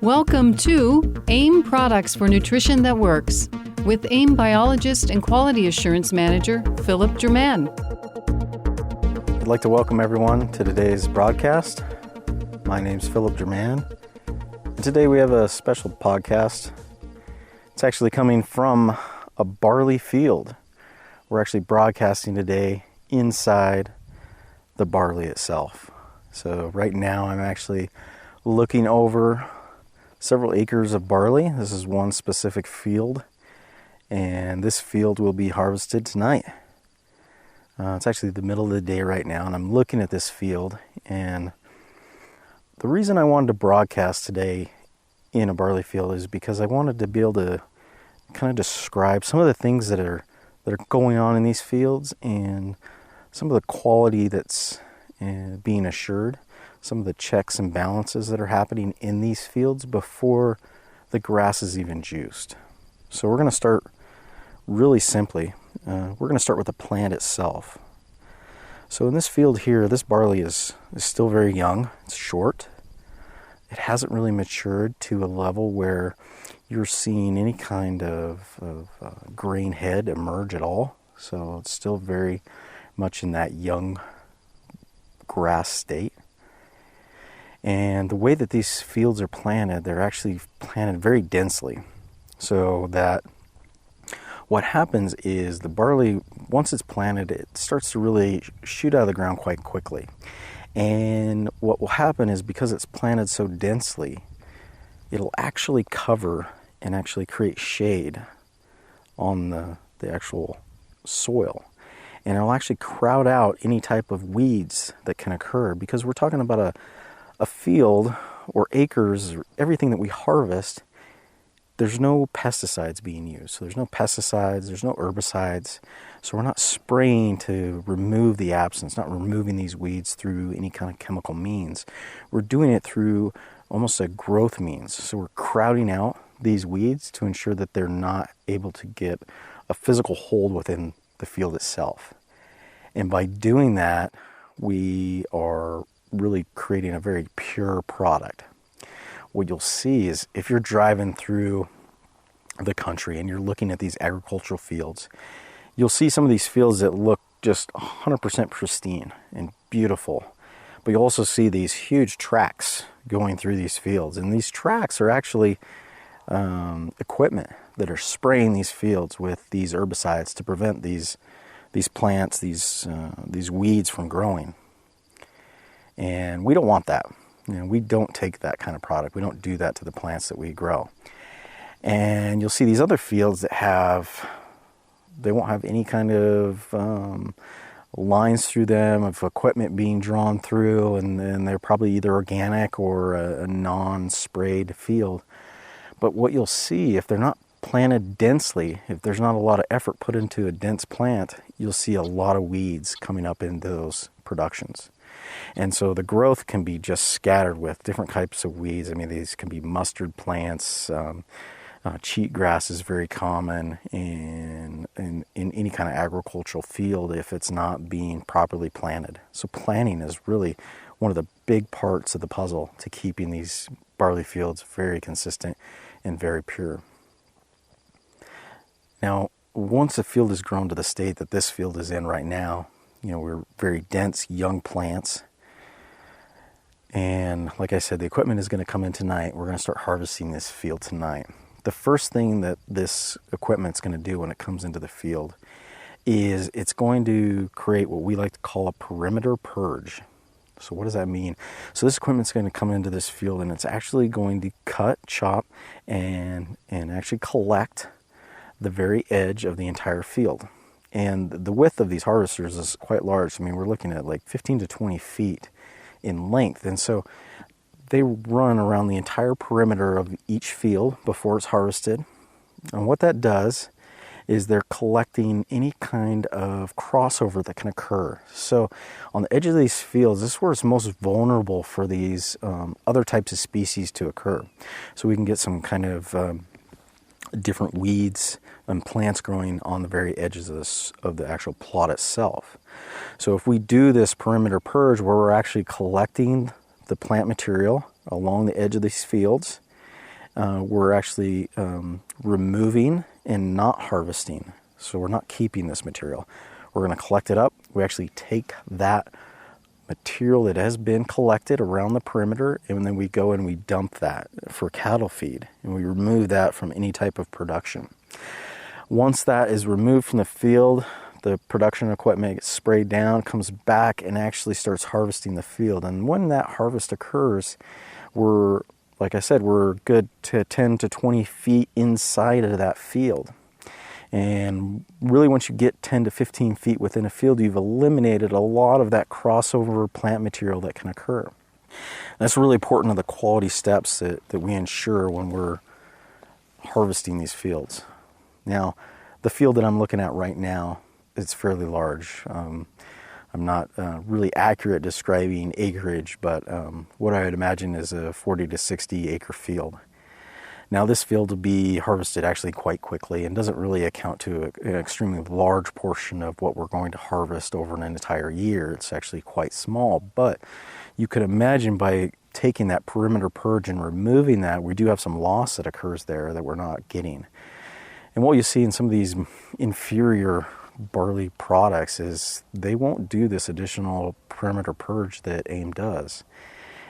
Welcome to AIM Products for Nutrition That Works with AIM Biologist and Quality Assurance Manager, Philip Germain. I'd like to welcome everyone to today's broadcast. My name's Philip Germain, and today we have a special podcast. It's actually coming from a barley field. We're actually broadcasting today inside the barley itself. So right now I'm actually looking over several acres of barley. This is one specific field, and this field will be harvested tonight. It's actually the middle of the day right now, and I'm looking at this field. And the reason I wanted to broadcast today in a barley field is because I wanted to be able to kind of describe some of the things that are going on in these fields and some of the quality that's being assured, some of the checks and balances that are happening in these fields before the grass is even juiced. So we're going to start really simply. We're going to start with the plant itself. So in this field here, this barley is still very young. It's short. It hasn't really matured to a level where you're seeing any kind of grain head emerge at all. So it's still very much in that young grass state. And the way that these fields are planted, they're actually planted very densely. So that what happens is the barley, once it's planted, it starts to really shoot out of the ground quite quickly. And what will happen is, because it's planted so densely, it'll actually cover and actually create shade on the actual soil. And it'll actually crowd out any type of weeds that can occur, because we're talking about a field or acres, or everything that we harvest. There's no pesticides being used. So there's no pesticides, there's no herbicides. So we're not spraying to remove the absence, not removing these weeds through any kind of chemical means. We're doing it through almost a growth means. So we're crowding out these weeds to ensure that they're not able to get a physical hold within the field itself. And by doing that, we are really creating a very pure product. What you'll see is, if you're driving through the country and you're looking at these agricultural fields, you'll see some of these fields that look just 100% pristine and beautiful. But you'll also see these huge tracks going through these fields. And these tracks are actually equipment that are spraying these fields with these herbicides to prevent these plants, these weeds from growing. And we don't want that. We don't take that kind of product. We don't do that to the plants that we grow. And you'll see these other fields that they won't have any kind of lines through them of equipment being drawn through, and they're probably either organic or a non-sprayed field. But what you'll see, if they're not planted densely, if there's not a lot of effort put into a dense plant, you'll see a lot of weeds coming up into those productions. And so the growth can be just scattered with different types of weeds. I mean, these can be mustard plants. Cheatgrass is very common in any kind of agricultural field if it's not being properly planted. So planting is really one of the big parts of the puzzle to keeping these barley fields very consistent and very pure. Now, once a field is grown to the state that this field is in right now, we're very dense young plants. And like I said, the equipment is going to come in tonight. We're going to start harvesting this field tonight. The first thing that this equipment's going to do when it comes into the field is it's going to create what we like to call a perimeter purge. So what does that mean? So this equipment's going to come into this field, and it's actually going to cut, chop, and actually collect the very edge of the entire field. And the width of these harvesters is quite large. I mean, we're looking at like 15 to 20 feet in length. And so they run around the entire perimeter of each field before it's harvested. And what that does is they're collecting any kind of crossover that can occur. So on the edge of these fields, this is where it's most vulnerable for these other types of species to occur. So we can get some kind of different weeds and plants growing on the very edges of the actual plot itself. So if we do this perimeter purge where we're actually collecting the plant material along the edge of these fields, we're actually removing and not harvesting. So we're not keeping this material. We're going to collect it up. We actually take that material that has been collected around the perimeter, and then we go and we dump that for cattle feed, and we remove that from any type of production. Once that is removed from the field, the production equipment gets sprayed down, comes back and actually starts harvesting the field. And when that harvest occurs, like I said, we're good to 10 to 20 feet inside of that field. And really, once you get 10 to 15 feet within a field, you've eliminated a lot of that crossover plant material that can occur. And that's really important to the quality steps that we ensure when we're harvesting these fields. Now, the field that I'm looking at right now, it's fairly large. I'm not really accurate describing acreage, but what I would imagine is a 40 to 60 acre field. Now, this field will be harvested actually quite quickly and doesn't really account to an extremely large portion of what we're going to harvest over an entire year. It's actually quite small, but you could imagine by taking that perimeter purge and removing that, we do have some loss that occurs there that we're not getting. And what you see in some of these inferior barley products is they won't do this additional perimeter purge that AIM does.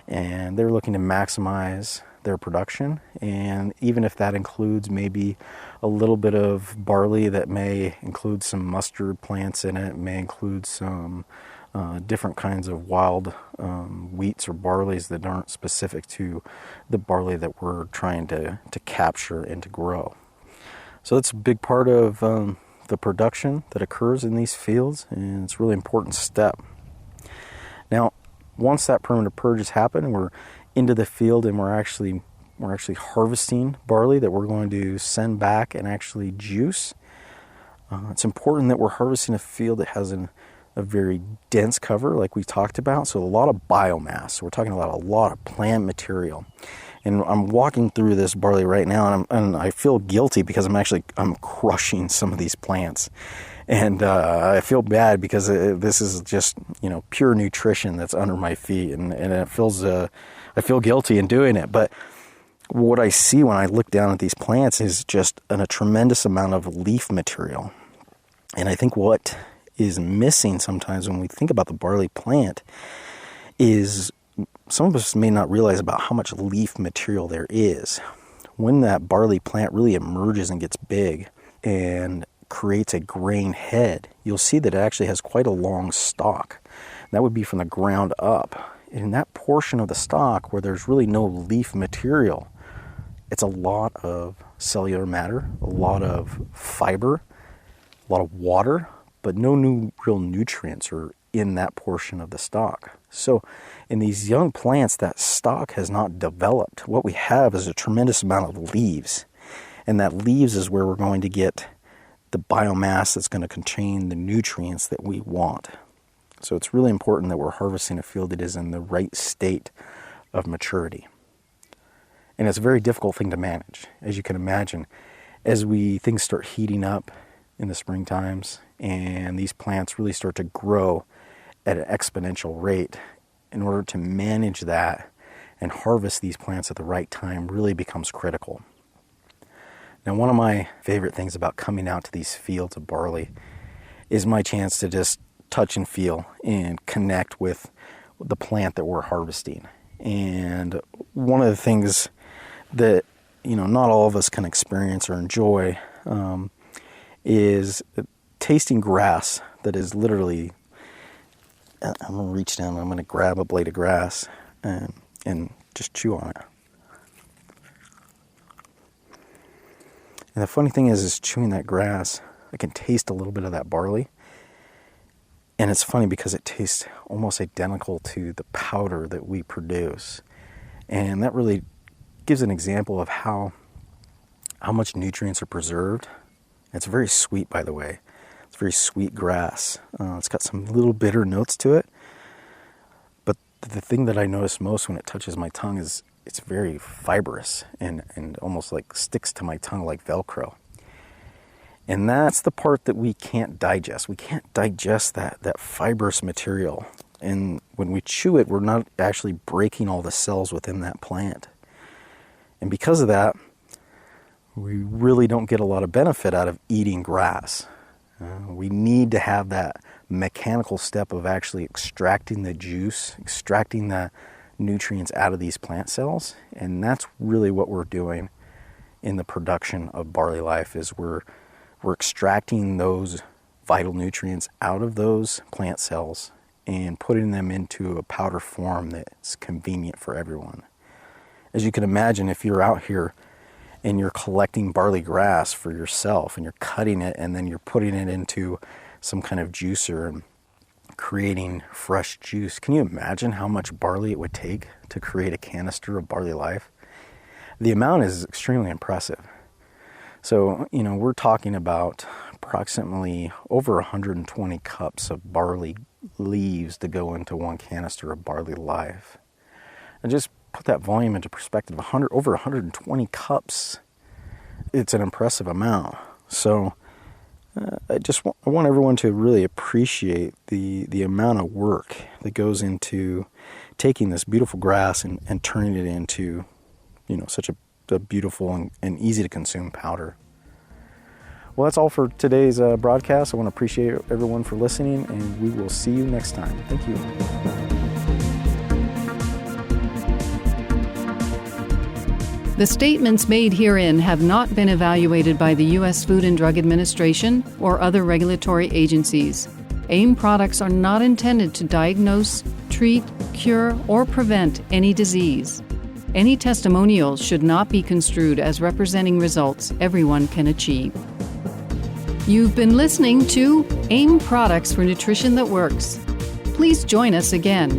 And they're looking to maximize their production, and even if that includes maybe a little bit of barley that may include some mustard plants in it, may include some different kinds of wild wheats or barleys that aren't specific to the barley that we're trying to capture and to grow. So that's a big part of the production that occurs in these fields, and it's a really important step. Now, once that perimeter purge has happened, we're into the field and we're actually harvesting barley that we're going to send back and actually juice. It's important that we're harvesting a field that has a very dense cover, like we talked about, so a lot of biomass. So we're talking about a lot of plant material. And I'm walking through this barley right now, and I feel guilty because I'm crushing some of these plants. And I feel bad because this is just, pure nutrition that's under my feet, and it feels I feel guilty in doing it. But what I see when I look down at these plants is just a tremendous amount of leaf material. And I think what is missing sometimes when we think about the barley plant is some of us may not realize about how much leaf material there is. When that barley plant really emerges and gets big and creates a grain head, you'll see that it actually has quite a long stalk. That would be from the ground up. In that portion of the stalk where there's really no leaf material, it's a lot of cellular matter, a lot of fiber, a lot of water, but no real nutrients are in that portion of the stalk. So in these young plants, that stalk has not developed. What we have is a tremendous amount of leaves, and that leaves is where we're going to get the biomass that's going to contain the nutrients that we want. So it's really important that we're harvesting a field that is in the right state of maturity. And it's a very difficult thing to manage, as you can imagine. As things start heating up in the spring times, and these plants really start to grow at an exponential rate, in order to manage that and harvest these plants at the right time really becomes critical. Now, one of my favorite things about coming out to these fields of barley is my chance to just touch and feel and connect with the plant that we're harvesting. And one of the things that not all of us can experience or enjoy is tasting grass that is literally, I'm going to reach down, I'm going to grab a blade of grass and just chew on it. And the funny thing is chewing that grass, I can taste a little bit of that barley. And it's funny because it tastes almost identical to the powder that we produce. And that really gives an example of how much nutrients are preserved. It's very sweet, by the way. It's very sweet grass. It's got some little bitter notes to it. But the thing that I notice most when it touches my tongue is it's very fibrous and almost like sticks to my tongue like Velcro. And that's the part that we can't digest. We can't digest that fibrous material. And when we chew it, we're not actually breaking all the cells within that plant. And because of that, we really don't get a lot of benefit out of eating grass. We need to have that mechanical step of actually extracting the juice, extracting the nutrients out of these plant cells. And that's really what we're doing in the production of BarleyLife, is we're extracting those vital nutrients out of those plant cells and putting them into a powder form that's convenient for everyone. As you can imagine, if you're out here and you're collecting barley grass for yourself and you're cutting it and then you're putting it into some kind of juicer and creating fresh juice, can you imagine how much barley it would take to create a canister of BarleyLife? The amount is extremely impressive. So, we're talking about approximately over 120 cups of barley leaves to go into one canister of BarleyLife. And just put that volume into perspective, over 120 cups. It's an impressive amount. So I want everyone to really appreciate the amount of work that goes into taking this beautiful grass and turning it into, such a beautiful and easy to consume powder. Well, that's all for today's broadcast. I want to appreciate everyone for listening, and we will see you next time. Thank you. The statements made herein have not been evaluated by the U.S. Food and Drug Administration or other regulatory agencies. AIM products are not intended to diagnose, treat, cure, or prevent any disease. Any testimonials should not be construed as representing results everyone can achieve. You've been listening to AIM Products for Nutrition That Works. Please join us again.